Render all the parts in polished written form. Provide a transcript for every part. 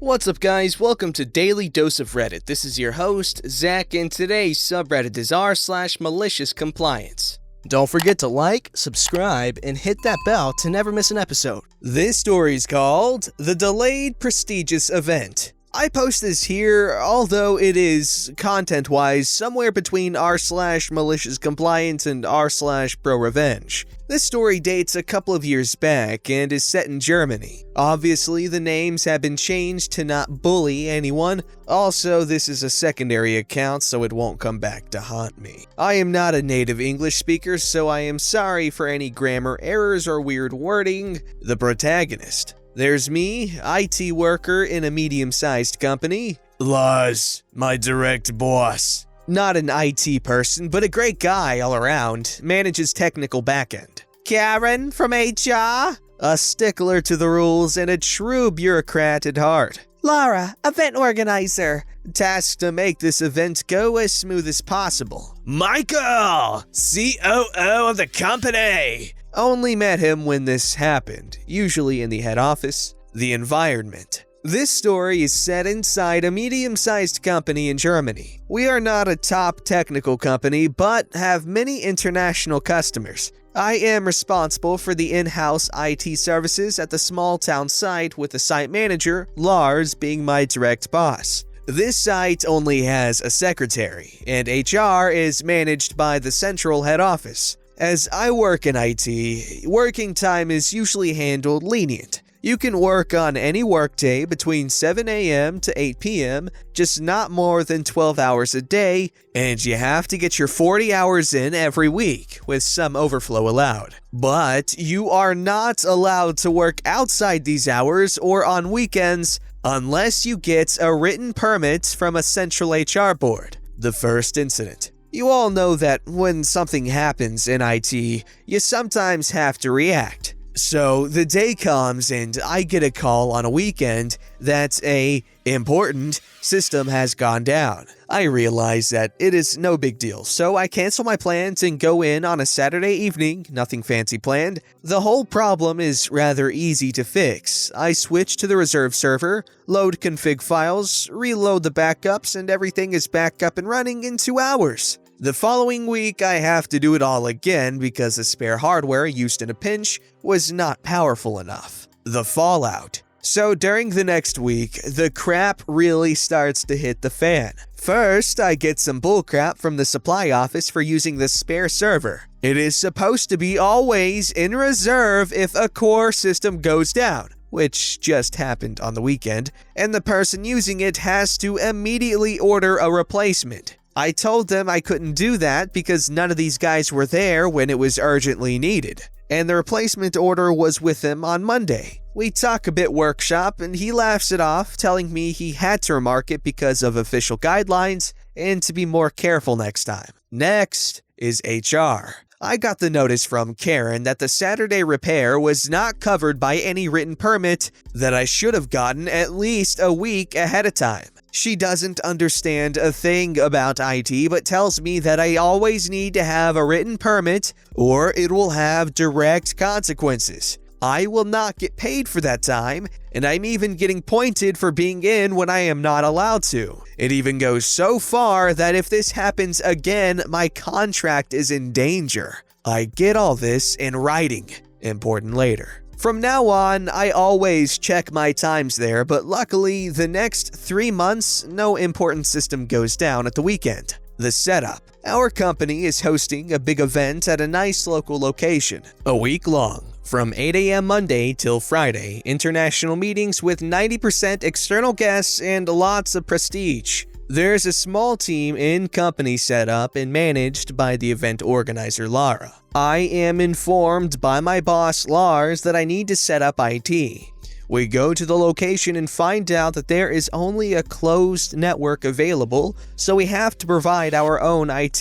What's up guys, welcome to Daily Dose of Reddit. This is your host, Zach, and today's subreddit is r/MaliciousCompliance. Don't forget to like, subscribe, and hit that bell to never miss an episode. This story is called The Delayed Prestigious Event. I post this here, although it is, content-wise, somewhere between r/MaliciousCompliance and r/ProRevenge. This story dates a couple of years back and is set in Germany. Obviously, the names have been changed to not bully anyone. Also, this is a secondary account, so it won't come back to haunt me. I am not a native English speaker, so I am sorry for any grammar errors or weird wording. The protagonist. There's me, IT worker in a medium-sized company. Lars, my direct boss. Not an IT person, but a great guy all around. Manages technical backend. Karen from HR. A stickler to the rules and a true bureaucrat at heart. Lara, event organizer. Tasked to make this event go as smooth as possible. Michael, COO of the company. Only met him when this happened, usually in the head office. The environment. This story is set inside a medium-sized company in Germany. We are not a top technical company, but have many international customers. I am responsible for the in-house IT services at the small-town site, with the site manager, Lars, being my direct boss. This site only has a secretary, and HR is managed by the central head office. As I work in IT, working time is usually handled lenient. You can work on any workday between 7 a.m. to 8 p.m., just not more than 12 hours a day, and you have to get your 40 hours in every week, with some overflow allowed. But you are not allowed to work outside these hours or on weekends unless you get a written permit from a central HR board. The first incident. You all know that when something happens in IT, you sometimes have to react. So the day comes and I get a call on a weekend that a important system has gone down. I realize that it is no big deal, so I cancel my plans and go in on a Saturday evening, nothing fancy planned. The whole problem is rather easy to fix. I switch to the reserve server, load config files, reload the backups, and everything is back up and running in 2 hours. The following week, I have to do it all again because the spare hardware used in a pinch was not powerful enough. The fallout. So during the next week, the crap really starts to hit the fan. First, I get some bullcrap from the supply office for using the spare server. It is supposed to be always in reserve if a core system goes down, which just happened on the weekend, and the person using it has to immediately order a replacement. I told them I couldn't do that because none of these guys were there when it was urgently needed, and the replacement order was with him on Monday. We talk a bit workshop and he laughs it off, telling me he had to remark it because of official guidelines and to be more careful next time. Next is HR. I got the notice from Karen that the Saturday repair was not covered by any written permit that I should have gotten at least a week ahead of time. She doesn't understand a thing about IT, but tells me that I always need to have a written permit or it will have direct consequences. I will not get paid for that time, and I'm even getting pointed for being in when I am not allowed to. It even goes so far that if this happens again, my contract is in danger. I get all this in writing. Important later. From now on, I always check my times there, but luckily, the next 3 months, no important system goes down at the weekend. The setup. Our company is hosting a big event at a nice local location, a week long. From 8 a.m. Monday till Friday, international meetings with 90% external guests and lots of prestige. There's a small team in company set up and managed by the event organizer Lara. I am informed by my boss Lars that I need to set up IT. We go to the location and find out that there is only a closed network available, so we have to provide our own IT.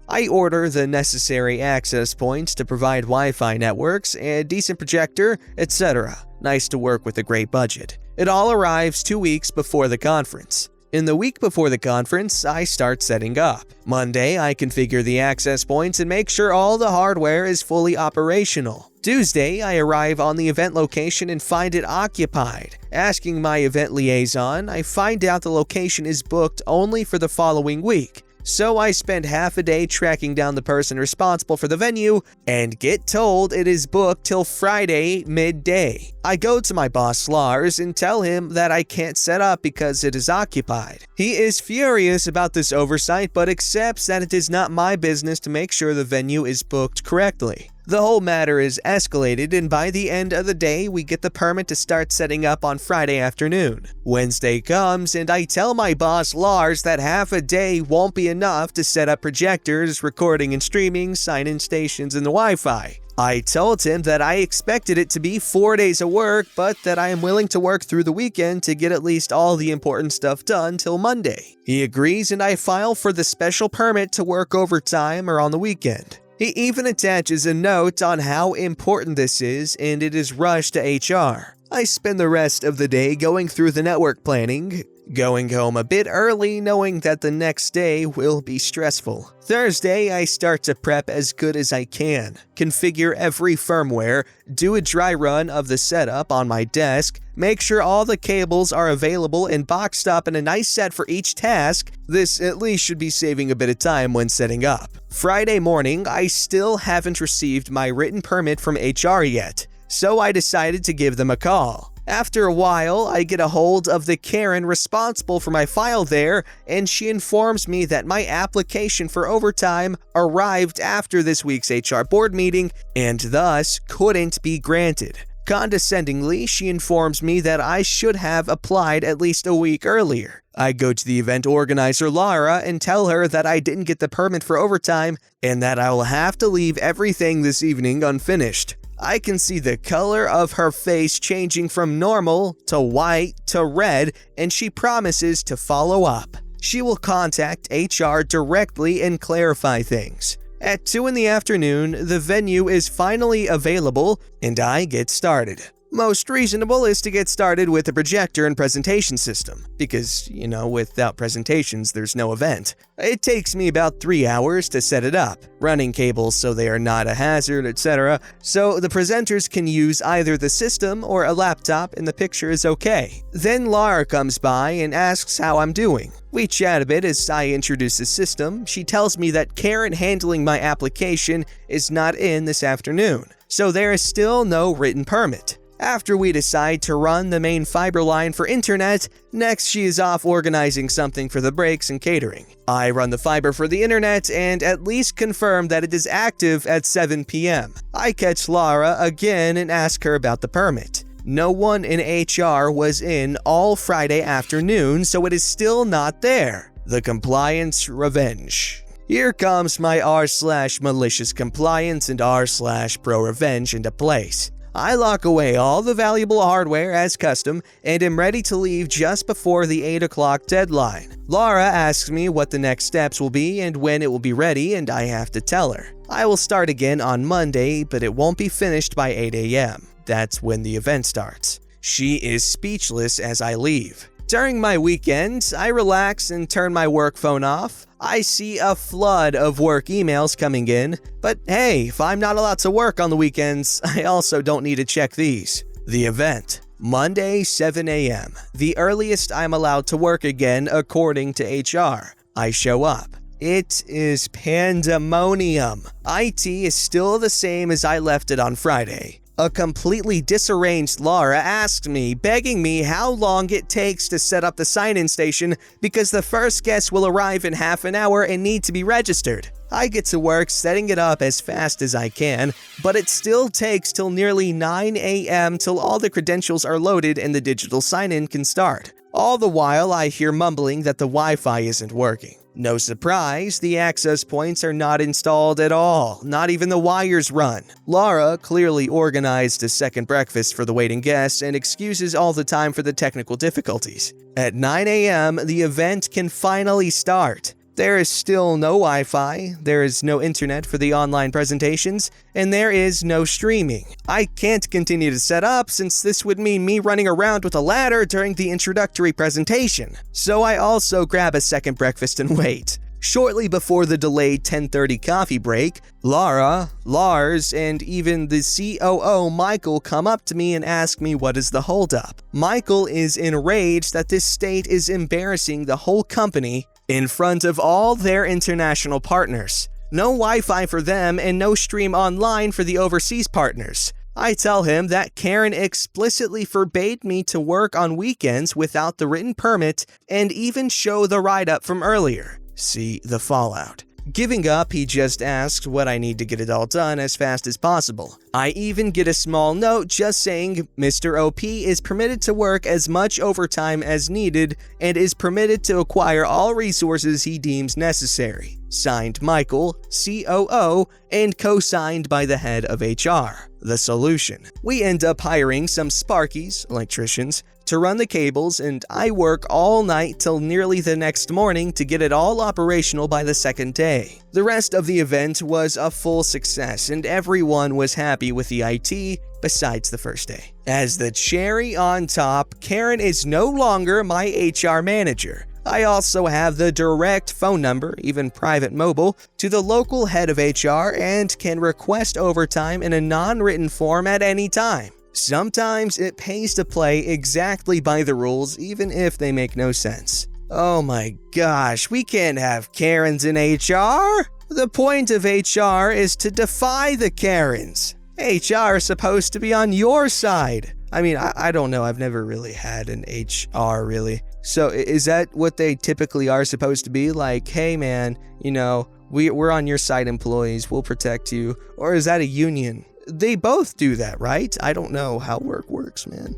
I order the necessary access points to provide Wi-Fi networks, a decent projector, etc. Nice to work with a great budget. It all arrives 2 weeks before the conference. In the week before the conference, I start setting up. Monday, I configure the access points and make sure all the hardware is fully operational. Tuesday, I arrive on the event location and find it occupied. Asking my event liaison, I find out the location is booked only for the following week. So I spend half a day tracking down the person responsible for the venue and get told it is booked till Friday midday. I go to my boss Lars and tell him that I can't set up because it is occupied. He is furious about this oversight but accepts that it is not my business to make sure the venue is booked correctly. The whole matter is escalated, and by the end of the day, we get the permit to start setting up on Friday afternoon. Wednesday comes, and I tell my boss Lars that half a day won't be enough to set up projectors, recording and streaming, sign-in stations, and the Wi-Fi. I told him that I expected it to be 4 days of work, but that I am willing to work through the weekend to get at least all the important stuff done till Monday. He agrees, and I file for the special permit to work overtime or on the weekend. He even attaches a note on how important this is, and it is rushed to HR. I spend the rest of the day going through the network planning, going home a bit early knowing that the next day will be stressful. Thursday, I start to prep as good as I can, configure every firmware, do a dry run of the setup on my desk, make sure all the cables are available and boxed up in a nice set for each task. This at least should be saving a bit of time when setting up. Friday morning, I still haven't received my written permit from HR yet, so I decided to give them a call. After a while, I get a hold of the Karen responsible for my file there, and she informs me that my application for overtime arrived after this week's HR board meeting and thus couldn't be granted. Condescendingly, she informs me that I should have applied at least a week earlier. I go to the event organizer Lara and tell her that I didn't get the permit for overtime and that I will have to leave everything this evening unfinished. I can see the color of her face changing from normal to white to red, and she promises to follow up. She will contact HR directly and clarify things. At 2 in the afternoon, the venue is finally available, and I get started. Most reasonable is to get started with the projector and presentation system, because, without presentations, there's no event. It takes me about 3 hours to set it up, running cables so they are not a hazard, etc., so the presenters can use either the system or a laptop and the picture is okay. Then Lara comes by and asks how I'm doing. We chat a bit as I introduce the system. She tells me that Karen handling my application is not in this afternoon, so there is still no written permit. After we decide to run the main fiber line for internet, next she is off organizing something for the breaks and catering. I run the fiber for the internet and at least confirm that it is active at 7 p.m. I catch Lara again and ask her about the permit. No one in HR was in all Friday afternoon, so it is still not there. The compliance revenge. Here comes my r/MaliciousCompliance and r/ProRevenge into place. I lock away all the valuable hardware as custom and am ready to leave just before the 8 o'clock deadline. Lara asks me what the next steps will be and when it will be ready, and I have to tell her. I will start again on Monday, but it won't be finished by 8 a.m. That's when the event starts. She is speechless as I leave. During my weekends, I relax and turn my work phone off. I see a flood of work emails coming in, but hey, if I'm not allowed to work on the weekends, I also don't need to check these. The event. Monday, 7 a.m. The earliest I'm allowed to work again according to HR. I show up. It is pandemonium. IT is still the same as I left it on Friday. A completely disarranged Lara asked me, begging me how long it takes to set up the sign-in station because the first guest will arrive in half an hour and need to be registered. I get to work setting it up as fast as I can, but it still takes till nearly 9 a.m. till all the credentials are loaded and the digital sign-in can start. All the while, I hear mumbling that the Wi-Fi isn't working. No surprise, the access points are not installed at all, not even the wires run. Lara clearly organized a second breakfast for the waiting guests and excuses all the time for the technical difficulties. At 9 a.m., the event can finally start. There is still no Wi-Fi, there is no internet for the online presentations, and there is no streaming. I can't continue to set up since this would mean me running around with a ladder during the introductory presentation. So I also grab a second breakfast and wait. Shortly before the delayed 10:30 coffee break, Laura, Lars, and even the COO Michael come up to me and ask me what is the holdup. Michael is enraged that this state is embarrassing the whole company in front of all their international partners. No Wi-Fi for them and no stream online for the overseas partners. I tell him that Karen explicitly forbade me to work on weekends without the written permit and even show the write-up from earlier. See the fallout. Giving up, he just asks what I need to get it all done as fast as possible. I even get a small note just saying Mr. OP is permitted to work as much overtime as needed and is permitted to acquire all resources he deems necessary. Signed Michael, COO, and co-signed by the head of HR. The solution. We end up hiring some Sparkies, electricians, to run the cables, and I work all night till nearly the next morning to get it all operational by the second day. The rest of the event was a full success, and everyone was happy with the IT, besides the first day. As the cherry on top, Karen is no longer my HR manager. I also have the direct phone number, even private mobile, to the local head of HR and can request overtime in a non-written form at any time. Sometimes it pays to play exactly by the rules, even if they make no sense. Oh my gosh, we can't have Karens in HR. The point of HR is to defy the Karens. HR is supposed to be on your side. I mean, I don't know. I've never really had an HR, really. So is that what they typically are supposed to be? Like, hey man, we're on your side employees, we'll protect you. Or is that a union? They both do that, right? I don't know how work works, man.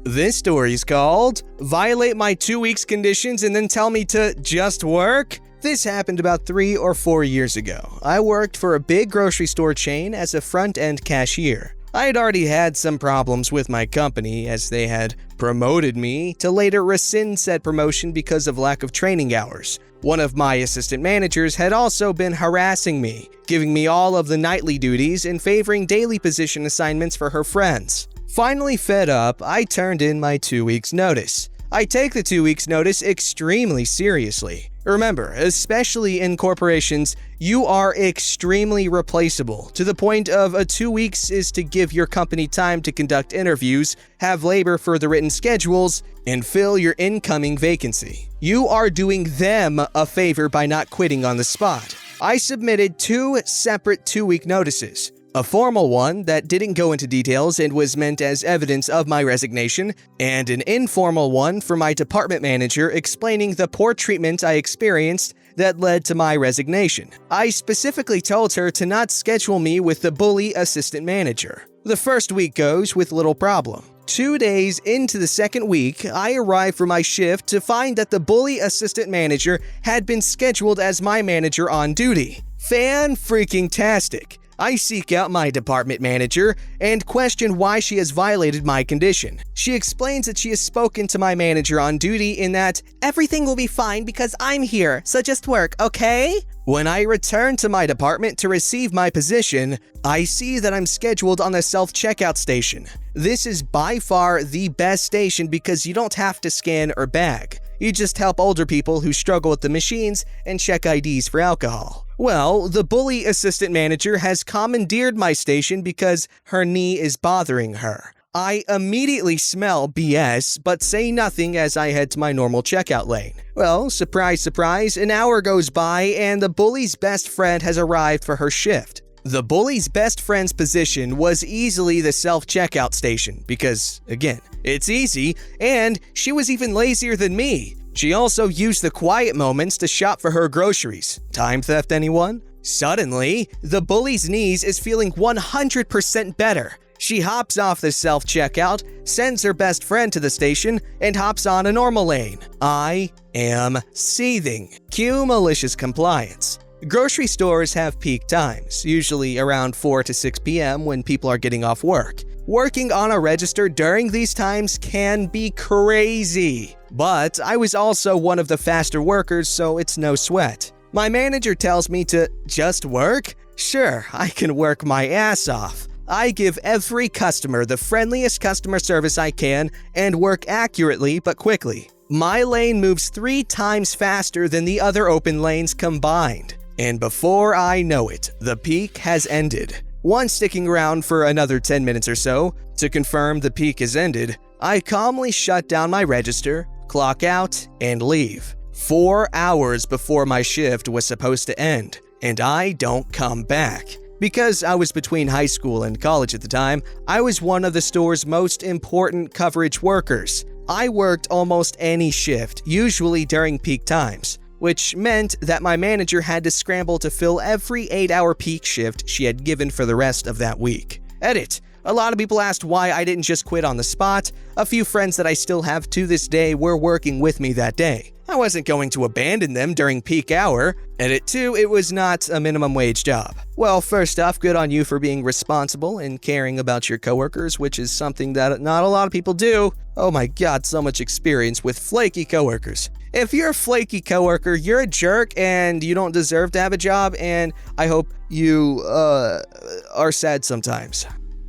This story's called Violate My 2 weeks conditions and then tell me to just work? This happened about 3 or 4 years ago. I worked for a big grocery store chain as a front-end cashier. I had already had some problems with my company as they had promoted me to later rescind said promotion because of lack of training hours. One of my assistant managers had also been harassing me, giving me all of the nightly duties and favoring daily position assignments for her friends. Finally fed up, I turned in my 2 weeks notice. I take the 2 weeks notice extremely seriously. Remember, especially in corporations, you are extremely replaceable, to the point of a 2 weeks is to give your company time to conduct interviews, have labor for the written schedules, and fill your incoming vacancy. You are doing them a favor by not quitting on the spot. I submitted 2 separate 2-week notices. A formal one that didn't go into details and was meant as evidence of my resignation, and an informal one for my department manager explaining the poor treatment I experienced that led to my resignation. I specifically told her to not schedule me with the bully assistant manager. The first week goes with little problem. 2 days into the second week, I arrived for my shift to find that the bully assistant manager had been scheduled as my manager on duty. Fan-freaking-tastic. I seek out my department manager and question why she has violated my condition. She explains that she has spoken to my manager on duty in that, everything will be fine because I'm here, so just work, okay? When I return to my department to receive my position, I see that I'm scheduled on the self-checkout station. This is by far the best station because you don't have to scan or bag. You just help older people who struggle with the machines and check IDs for alcohol. Well, the bully assistant manager has commandeered my station because her knee is bothering her. I immediately smell BS, but say nothing as I head to my normal checkout lane. Well, surprise, surprise, an hour goes by and the bully's best friend has arrived for her shift. The bully's best friend's position was easily the self-checkout station because, again, it's easy, and she was even lazier than me. She also used the quiet moments to shop for her groceries. Time theft, anyone? Suddenly, the bully's knees is feeling 100% better. She hops off the self-checkout, sends her best friend to the station, and hops on a normal lane. I am seething. Cue malicious compliance. Grocery stores have peak times, usually around 4 to 6 p.m. when people are getting off work. Working on a register during these times can be crazy. But I was also one of the faster workers, so it's no sweat. My manager tells me to just work? Sure, I can work my ass off. I give every customer the friendliest customer service I can and work accurately but quickly. My lane moves 3 times faster than the other open lanes combined. And before I know it, the peak has ended. Once sticking around for another 10 minutes or so to confirm the peak has ended, I calmly shut down my register, clock out, and leave. 4 hours before my shift was supposed to end, and I don't come back. Because I was between high school and college at the time, I was one of the store's most important coverage workers. I worked almost any shift, usually during peak times, which meant that my manager had to scramble to fill every 8-hour peak shift she had given for the rest of that week. Edit. A lot of people asked why I didn't just quit on the spot. A few friends that I still have to this day were working with me that day. I wasn't going to abandon them during peak hour. Edit 2, it was not a minimum wage job. Well, first off, good on you for being responsible and caring about your coworkers, which is something that not a lot of people do. Oh my god, so much experience with flaky coworkers. If you're a flaky coworker, you're a jerk and you don't deserve to have a job, and I hope you are sad sometimes.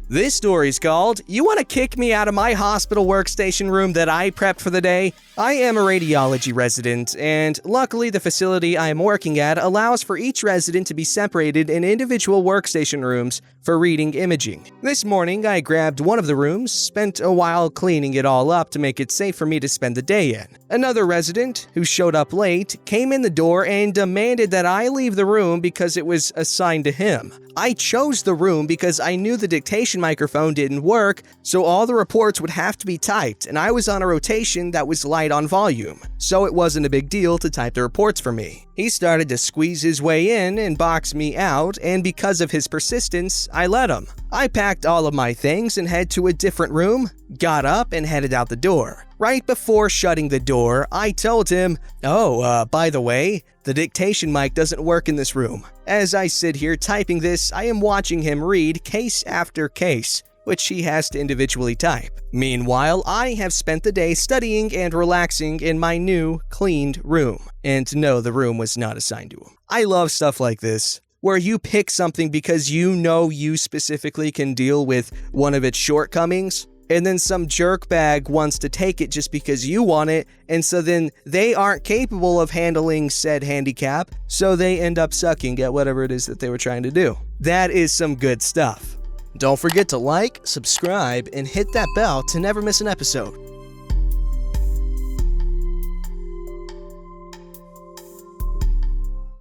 This story's called, "You Want to Kick Me Out of My Hospital Workstation Room That I Prepped for the Day?" I am a radiology resident, and luckily the facility I am working at allows for each resident to be separated in individual workstation rooms for reading imaging. This morning, I grabbed one of the rooms, spent a while cleaning it all up to make it safe for me to spend the day in. Another resident, who showed up late, came in the door and demanded that I leave the room because it was assigned to him. I chose the room because I knew the dictation microphone didn't work, so all the reports would have to be typed, and I was on a rotation that was light on volume, so it wasn't a big deal to type the reports for me. He started to squeeze his way in and box me out, and because of his persistence, I let him. I packed all of my things and headed to a different room, got up, and headed out the door. Right before shutting the door, I told him, by the way, the dictation mic doesn't work in this room. As I sit here typing this, I am watching him read case after case, which he has to individually type. Meanwhile, I have spent the day studying and relaxing in my new, cleaned room. And no, the room was not assigned to him. I love stuff like this, where you pick something because you know you specifically can deal with one of its shortcomings, and then some jerkbag wants to take it just because you want it, and so then they aren't capable of handling said handicap, so they end up sucking at whatever it is that they were trying to do. That is some good stuff. Don't forget to like, subscribe, and hit that bell to never miss an episode.